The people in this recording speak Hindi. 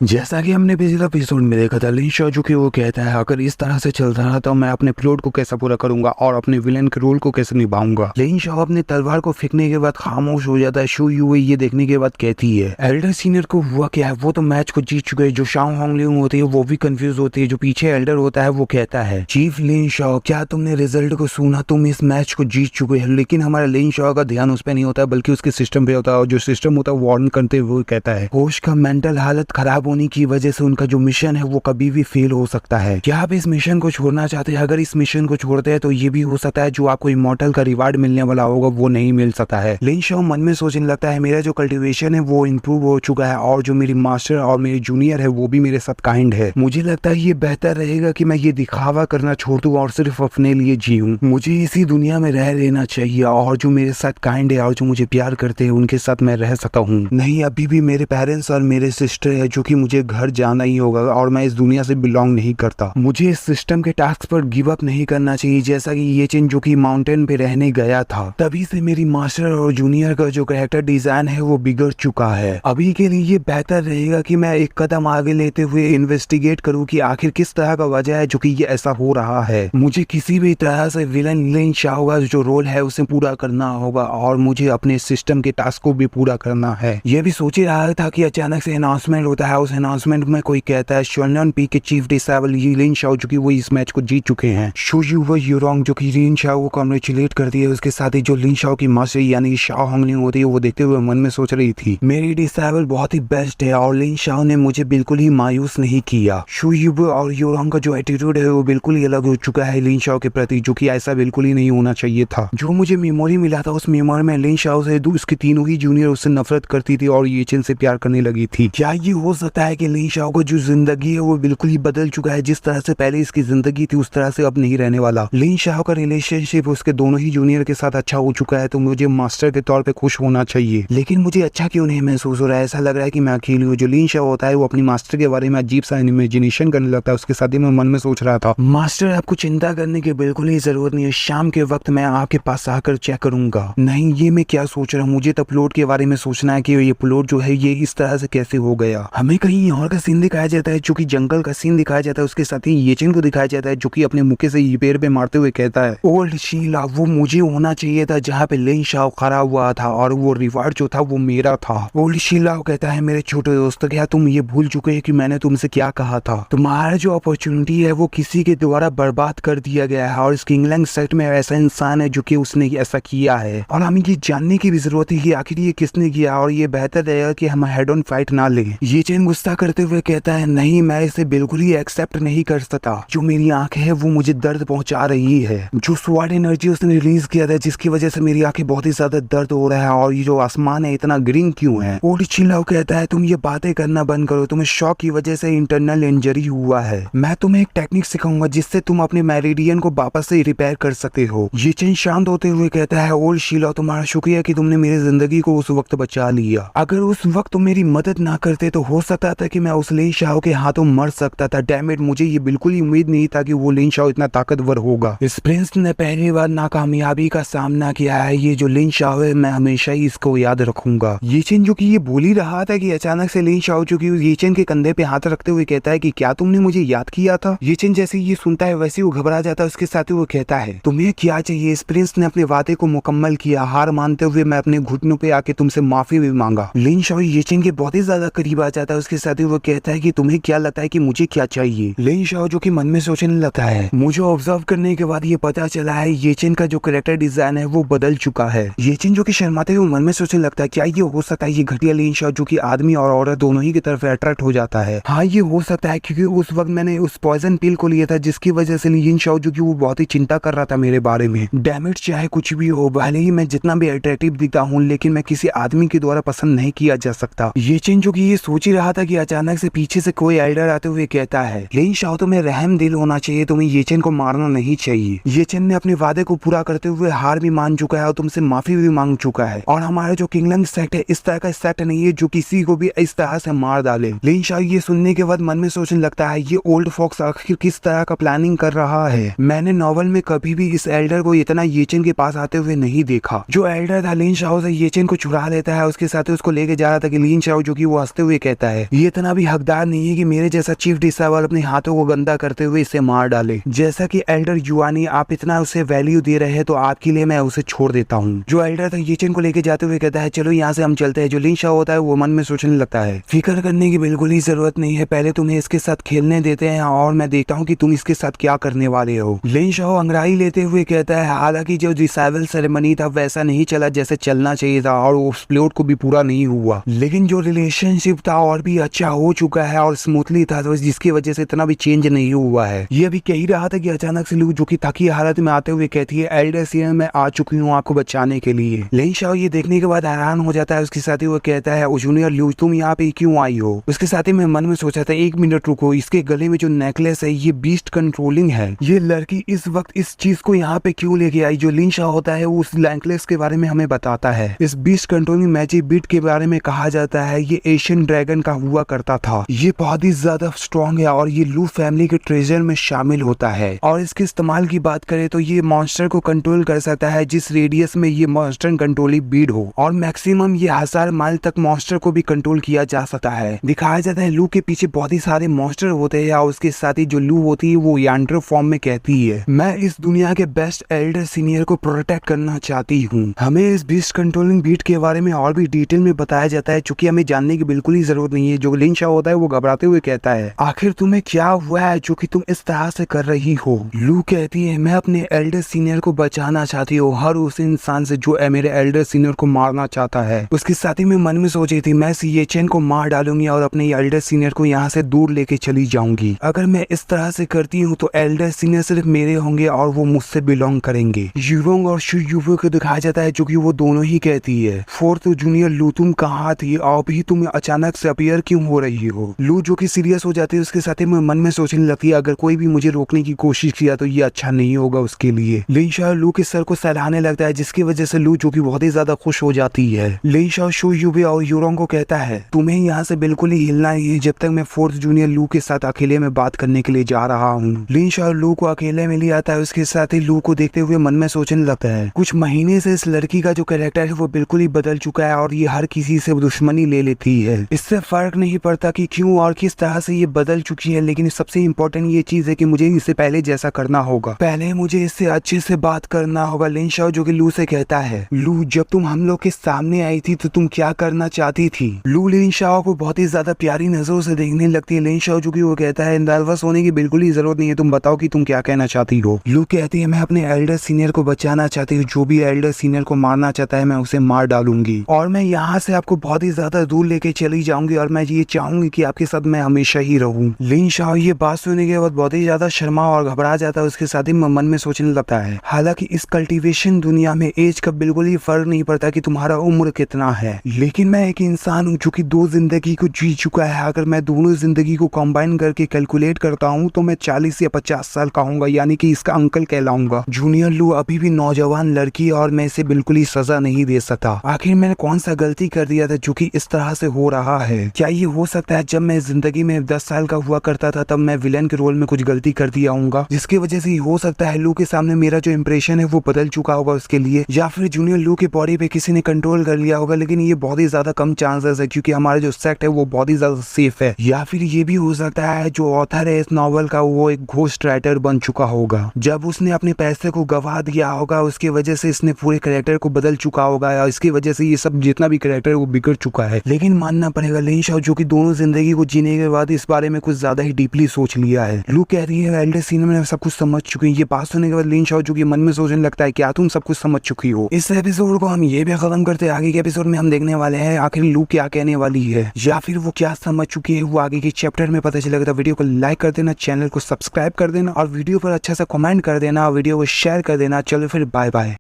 जैसा कि हमने पिछले एपिसोड में देखा था, लिन शॉ जो कि वो कहता है अगर इस तरह से चलता रहा तो मैं अपने प्लॉट को कैसे पूरा करूंगा और अपने विलेन के रोल को कैसे निभाऊंगा। लिन शॉ अपने तलवार को फेंकने के बाद खामोश हो जाता है। शू यू ये देखने के बाद कहती है एल्डर सीनियर को हुआ क्या है, वो तो मैच को जीत चुके हैं। जो शाओ होंगलिंग होती है वो भी कंफ्यूज होती है। जो पीछे एल्डर होता है वो कहता है चीफ लिन शॉ, क्या तुमने रिजल्ट को सुना? तुम इस मैच को जीत चुके हैं। लेकिन हमारा लिन शॉ का ध्यान उस पर नहीं होता है बल्कि उसके सिस्टम पे होता है। और जो सिस्टम होता है वार्न करते हुए कहता है होश का मेंटल हालत खराब होने की वजह से उनका जो मिशन है वो कभी भी फेल हो सकता है। क्या आप इस मिशन को छोड़ना चाहते हैं? अगर इस मिशन को छोड़ते हैं तो ये भी हो सकता है जो आपको इमॉर्टल का रिवार्ड मिलने वाला होगा वो नहीं मिल सकता है। लिन शॉ मन में सोचने लगता है मेरा जो कल्टीवेशन है वो इम्प्रूव हो चुका है और जो मेरी मास्टर और मेरी जूनियर है वो भी मेरे साथ काइंड है। मुझे लगता है ये बेहतर रहेगा कि मैं ये दिखावा करना छोड़ दूं और सिर्फ अपने लिए जीऊं। मुझे इसी दुनिया में रह लेना चाहिए और जो मेरे साथ काइंड है और जो मुझे प्यार करते हैं उनके साथ मैं रह सकता हूँ। नहीं, अभी भी मेरे पेरेंट्स और मेरे सिस्टर है जो कि मुझे घर जाना ही होगा और मैं इस दुनिया से बिलोंग नहीं करता। मुझे इस सिस्टम के टास्क पर गिव अप नहीं करना चाहिए। जैसा कि ये चेन जो कि माउंटेन पे रहने गया था तभी से मेरी मास्टर और जूनियर का जो कैरेक्टर डिजाइन है वो बिगड़ चुका है। अभी के लिए ये बेहतर रहेगा कि मैं एक कदम आगे लेते हुए इन्वेस्टिगेट करूँ कि आखिर किस तरह का वजह है जो कि ये ऐसा हो रहा है। मुझे किसी भी तरह से विलन लिन शॉ का जो रोल है उसे पूरा करना होगा और मुझे अपने सिस्टम के टास्क को भी पूरा करना है। ये भी सोच ही रहा था कि अचानक से अनाउंसमेंट होता है। उस अनाउंसमेंट में कोई कहता है शोलन पी के चीफ डिसेबल लिन शॉ जो कि वो इस मैच को जीत चुके हैं। शू यू यूरोंग जो कि लिन शॉ को कांग्रेचुलेट करती है। उसके साथ ही जो लिन शॉ की मास्टर यानी शाओ होंगलिंग होती है वो देखते हुए मन में सोच रही थी मेरी डिसेबल बहुत ही बेस्ट है और लिन शॉ ने मुझे बिल्कुल ही मायूस नहीं किया। शू यू और यूरोंग का जो एटीट्यूड है वो बिल्कुल ही अलग हो चुका है लिन शॉ के प्रति, जो कि ऐसा बिल्कुल ही नहीं होना चाहिए था। जो मुझे मेमोरी मिला था उस मेमोरी में लिन शॉ से उसकी तीनों ही जूनियर उससे नफरत करती थी और ये चिन से प्यार करने लगी थी। क्या ये हो सकता है कि लिन शॉ को जो जिंदगी है वो बिल्कुल ही बदल चुका है? जिस तरह से पहले इसकी जिंदगी थी उस तरह से अब नहीं रहने वाला। लिन शॉ का रिलेशनशिप उसके दोनों ही जूनियर के साथ अच्छा हो चुका है तो मुझे मास्टर के तौर पे खुश होना चाहिए। लेकिन मुझे अच्छा क्यों नहीं महसूस हो रहा है? ऐसा लग रहा है कि मैं अकेली हूँ। जो लिन शॉ होता है वो अपनी मास्टर के बारे में अजीब सा इमेजिनेशन करने लगता है। उसके साथ ही मैं मन में सोच रहा था मास्टर आपको चिंता करने की बिल्कुल ही जरूरत नहीं है, शाम के वक्त मैं आपके पास आकर चेक करूंगा। नहीं, ये मैं क्या सोच रहा हूँ, मुझे तो प्लॉट के बारे में सोचना है कि ये प्लॉट जो है ये इस तरह से कैसे हो गया। हमें कहीं और का सीन दिखाया जाता है जो कि जंगल का सीन दिखाया जाता है। उसके साथ ही ये चिन को दिखाया जाता है जो कि अपने मुक्के से ये पैर पे मारते हुए कहता है ओल्ड शीला वो मुझे होना चाहिए था जहाँ पे लिन शॉ खड़ा हुआ था और वो रिवार्ड जो था वो मेरा था। ओल्ड शीला कहता है मेरे छोटे दोस्त क्या तुम ये भूल चुके हैं कि मैंने तुमसे क्या कहा था? तुम्हारा जो अपॉर्चुनिटी है वो किसी के द्वारा बर्बाद कर दिया गया है और इस किंगलैंड सेट में ऐसा इंसान है जो कि उसने ऐसा किया है और हमें ये जानने की भी जरूरत है कि आखिर ये किसने किया और ये बेहतर रहेगा कि हम हेड ऑन फाइट ना ले। ये चेन गुस्सा करते हुए कहता है नहीं, मैं इसे बिल्कुल ही एक्सेप्ट नहीं कर सकता। जो मेरी आंखें है वो मुझे दर्द पहुंचा रही है। जो स्वॉर्ड एनर्जी उसने रिलीज किया था जिसकी वजह से मेरी आंखें बहुत ही ज्यादा दर्द हो रहा है और ये जो आसमान है इतना ग्रीन क्यों है? ओल्ड चिल्लाओ कहता है तुम ये बातें करना बंद करो, तुम्हें शॉक की वजह से इंटरनल इंजरी हुआ है। मैं तुम्हें एक टेक्निक सिखाऊंगा जिससे तुम अपने मेरिडियन को वापस से रिपेयर कर सकते हो। ये चेन शांत होते हुए कहता है ओल्ड शीला तुम्हारा शुक्रिया कि तुमने मेरी जिंदगी को उस वक्त बचा लिया। अगर उस वक्त तुम मेरी मदद ना करते तो हो सकता था कि मैं उस लिन शॉ के हाथों मर सकता था। डैम इट, मुझे ये बिल्कुल ही उम्मीद नहीं था कि वो लिन शॉ इतना ताकतवर होगा। इस प्रिंस ने पहली बार नाकामयाबी का सामना किया है। ये जो लिन शॉ है मैं हमेशा ही इसको याद रखूंगा। ये चेन जो कि ये बोल ही रहा था कि अचानक से लिन शॉ जो कि ये चेन के कंधे पे हाथ रखते हुए कहता है कि क्या तुमने मुझे याद किया था? ये चेन जैसे ये सुनता है वैसे वो घबरा जाता है। उसके साथ ही वो कहता है तुम्हें क्या चाहिए? इस प्रिंस ने अपने वादे को मुकम्मल किया। हार मानते हुए मैं अपने घुटनों पे आके तुमसे माफी भी मांगा। लिन शॉ ये चेन के बहुत ही ज्यादा करीब आ जाता है। उसके साथ ही वो कहता है कि तुम्हें क्या लगता है कि मुझे क्या चाहिए? लिन शॉ जो कि मन में सोचने लगता है मुझे ऑब्जर्व करने के बाद ये पता चला है ये चेन का जो कैरेक्टर डिजाइन है वो बदल चुका है। ये चेन जो कि शर्माते हुए मन में सोचने लगता है क्या ये हो सकता है ये घटिया लिन शॉ जो कि आदमी और औरत दोनों ही की तरफ अट्रैक्ट हो जाता है? हाँ, ये हो सकता है क्योंकि उस वक्त मैंने उस पॉइजन पिल को लिया था जिसकी वजह से लिन शॉ जो कि वो बहुत ही चिंता कर रहा था मेरे बारे में। डैमेज चाहे कुछ भी हो, भले ही मैं जितना भी अट्रैक्टिव दिखता हूँ लेकिन मैं किसी आदमी के द्वारा पसंद नहीं किया जा सकता। ये चेन जो कि ये सोच ही रहा था कि अचानक से पीछे से कोई एल्डर आते हुए कहता है लिन शॉ तुम्हें रहम दिल होना चाहिए, तुम्हें ये चेन को मारना नहीं चाहिए। ये चेन ने अपने वादे को पूरा करते हुए हार भी मान चुका है और तुमसे माफी भी मांग चुका है और हमारा जो किंगलैंड सेट है इस तरह का सेट नहीं है जो किसी को भी इस तरह से मार डाले। लिन शॉ ये सुनने के बाद मन में सोचने लगता है ये ओल्ड फॉक्स आखिर किस तरह का प्लानिंग कर रहा है। मैंने नॉवल में कभी भी इस एल्डर को इतना ये चेन के पास आते हुए नहीं देखा। जो एल्डर था लिन शॉ से ये चेन को चुरा लेता है। उसके साथ ही उसको लेके जा रहा था कि लिन शॉ जो कि वो हंसते हुए कहता है ये इतना भी हकदार नहीं है कि मेरे जैसा चीफ डिसाइबल अपने हाथों को गंदा करते हुए इसे मार डाले। जैसा कि एल्डर युआनी आप इतना उसे वैल्यू दे रहे हैं तो आपके लिए मैं उसे छोड़ देता हूँ। जो एल्डर था ये चेन को लेके जाते हुए कहता है चलो यहाँ से हम चलते हैं। जो लिन शाओ होता है वो मन में सोचने लगता है फिक्र करने की बिल्कुल ही जरूरत नहीं है, पहले तुम्हें इसके साथ खेलने देते हैं और मैं देखता हूँ कि तुम इसके साथ क्या करने वाले हो। लिन शाओ अंगड़ाई लेते हुए कहता है हालांकि जो डिसाइबल सेरेमनी था वैसा नहीं चला जैसे चलना चाहिए था और वो प्लॉट को भी पूरा नहीं हुआ, लेकिन जो रिलेशनशिप था और भी अच्छा हो चुका है और स्मूथली था तो जिसकी वजह से इतना भी चेंज नहीं हुआ है। ये अभी कह ही रहा था कि अचानक से लू जो कि थकी हालत में आते हुए कहती है एल्डर सीनियर मैं आ चुकी हूँ आपको बचाने के लिए। लिन शाओ ये देखने के बाद हैरान हो जाता है। उसके साथ ही वो कहता है जूनियर लू तुम यहाँ पे क्यों आई हो। उसके साथ ही मैं मन में सोचा था 1 मिनट रुको, इसके गले में जो नेकलेस है ये बीस्ट कंट्रोलिंग है, ये लड़की इस वक्त इस चीज को यहाँ पे क्यों लेके आई। जो लिन शाओ होता है उस नेकलेस के बारे में हमें बताता है। इस बीस्ट कंट्रोलिंग मैजिक बीट के बारे में कहा जाता है ये एशियन ड्रैगन का हुआ करता था, ये बहुत ही ज्यादा स्ट्रॉन्ग है और ये लू फैमिली के ट्रेजर में शामिल होता है और इसके इस्तेमाल की बात करें तो ये मॉन्स्टर को कंट्रोल कर सकता है जिस रेडियस में ये मॉन्स्टर कंट्रोलिंग बीड हो और मैक्सिमम ये 1000 माइल तक मॉन्स्टर को भी कंट्रोल किया जा सकता है। दिखाया जाता है लू के पीछे बहुत ही सारे मॉन्स्टर होते हैं और उसके साथ ही जो लू होती है वो यांड्रो फॉर्म में कहती है मैं इस दुनिया के बेस्ट एल्डर सीनियर को प्रोटेक्ट करना चाहती हूँ। हमें इस बीस्ट कंट्रोलिंग बीट के बारे में और भी डिटेल में बताया जाता है चूंकि हमें जानने की बिल्कुल ही जरूरत नहीं है। जो लिन शाओ होता है वो घबराते हुए कहता है आखिर तुम्हें क्या हुआ है जो कि तुम इस तरह से कर रही हो। लू कहती है मैं अपने एल्डर सीनियर को बचाना चाहती हूँ हर उस इंसान से जो मेरे एल्डर सीनियर को मारना चाहता है। उसके साथ ही मैं मन में सोच रही थी मैं ये चेन को मार डालूंगी और अपने एल्डर सीनियर को यहाँ से दूर लेके चली जाऊंगी। अगर मैं इस तरह से करती हूँ तो एल्डर सीनियर सिर्फ मेरे होंगे और वो मुझसे बिलोंग करेंगे। यूरोंग और शु युवो को दिखाया जाता है जो कि वो दोनों ही कहती है 4th जूनियर लू तुम कहाँ थी और अभी तुम अचानक से अपीयर क्यों हो रही हो। लू जो कि सीरियस हो जाती है उसके साथ ही मैं मन में सोचने लगती है अगर कोई भी मुझे रोकने की कोशिश किया तो ये अच्छा नहीं होगा उसके लिए। लिन शाओ लू के सर को सहलाने लगता है जिसकी वजह से लू जो कि बहुत ही ज्यादा खुश हो जाती है। लिन शाओ शु युवे और यूरोंग को कहता है तुम्हें यहाँ से बिल्कुल ही हिलना ही है जब तक मैं 4th जूनियर लू के साथ अकेले में बात करने के लिए जा रहा हूँ। लिन शाओ लू को अकेले में ले आता है। उसके साथ ही लू को देखते हुए मन में सोचने लगता है कुछ महीने से इस लड़की का जो कैरेक्टर है वो बिल्कुल ही बदल चुका है और ये हर किसी से दुश्मनी ले लेती है। इससे फर्क नहीं पड़ता कि क्यों और किस तरह से ये बदल चुकी है, लेकिन सबसे इम्पोर्टेंट ये चीज है कि मुझे इससे पहले जैसा करना होगा, पहले मुझे इससे अच्छे से बात करना होगा। लिन शाओ जो कि लू से कहता है लू जब तुम हम लोग के सामने आई थी तो तुम क्या करना चाहती थी। लू लिन शाओ को बहुत ही ज्यादा प्यारी नजरों से देखने लगती है। लिन शाओ जो कि वो कहता है नर्वस होने की बिल्कुल ही जरूरत नहीं है, तुम बताओ कि तुम क्या कहना चाहती हो। लू कहती है मैं अपने एल्डर सीनियर को बचाना चाहती हूँ, जो भी एल्डर सीनियर को मारना चाहता है मैं उसे मार डालूंगी और मैं यहाँ से आपको बहुत ही ज्यादा दूर लेके चली जाऊंगी और मैं ये चाहूंगी कि आपके साथ मैं हमेशा ही रहूं। लिन शाओ ये बात सुनने के बाद बहुत ही ज्यादा शर्मा और घबरा जाता है। उसके साथ ही मन में सोचने लगता है हालांकि इस कल्टीवेशन दुनिया में एज का बिल्कुल ही फर्क नहीं पड़ता कि तुम्हारा उम्र कितना है, लेकिन मैं एक इंसान हूँ जो कि 2 जिंदगी को जी चुका है। अगर मैं दोनों जिंदगी को कंबाइन करके कैलकुलेट करता हूँ तो मैं 40 या 50 साल का हूँगा, यानी कि इसका अंकल कहलाऊंगा। जूनियर लू अभी भी नौजवान लड़की और मैं इसे बिल्कुल ही सजा नहीं दे सकता। आखिर मैंने कौन सा गलती कर दिया था जो कि इस तरह से हो रहा है। क्या ये हो सकता है जब मैं जिंदगी में 10 साल का हुआ करता था तब मैं विलेन के रोल में कुछ गलती कर दिया हूँ जिसकी वजह से हो सकता है लू के सामने मेरा जो इंप्रेशन है वो बदल चुका होगा उसके लिए, या फिर जूनियर लू के बॉडी पे किसी ने कंट्रोल कर लिया होगा। लेकिन ये बहुत ही ज्यादा कम चांसेस है क्योंकि हमारा जो सेक्ट है वो बहुत ही ज्यादा सेफ है। या फिर ये भी हो सकता है जो ऑथर है इस नॉवल का वो एक घोस्ट राइटर बन चुका होगा। जब उसने अपने पैसे को गवा दिया होगा उसकी वजह से इसने पूरे कैरेक्टर को बदल चुका होगा और इसकी वजह से ये सब जितना भी कैरेक्टर वो बिगड़ चुका है। लेकिन मानना पड़ेगा लिन शाओ जो कि दोनों जिंदगी को जीने के बाद इस बारे में कुछ ज्यादा ही डीपली सोच लिया है। लू कह रही है एल्डर सीनियर में सब कुछ समझ चुकी है। ये बात सुनने के बाद लिन शाओ जो कि मन में सोचने लगता है क्या तुम सब कुछ समझ चुकी हो। इस एपिसोड को हम ये भी खत्म करते हैं। आगे के एपिसोड में हम देखने वाले हैं आखिर लू क्या कहने वाली है या फिर वो क्या समझ चुकी है, वो आगे के चैप्टर में पता चलेगा। तो वीडियो को लाइक कर देना, चैनल को सब्सक्राइब कर देना और वीडियो पर अच्छा सा कमेंट कर देना और वीडियो को शेयर कर देना। चलो फिर बाय बाय।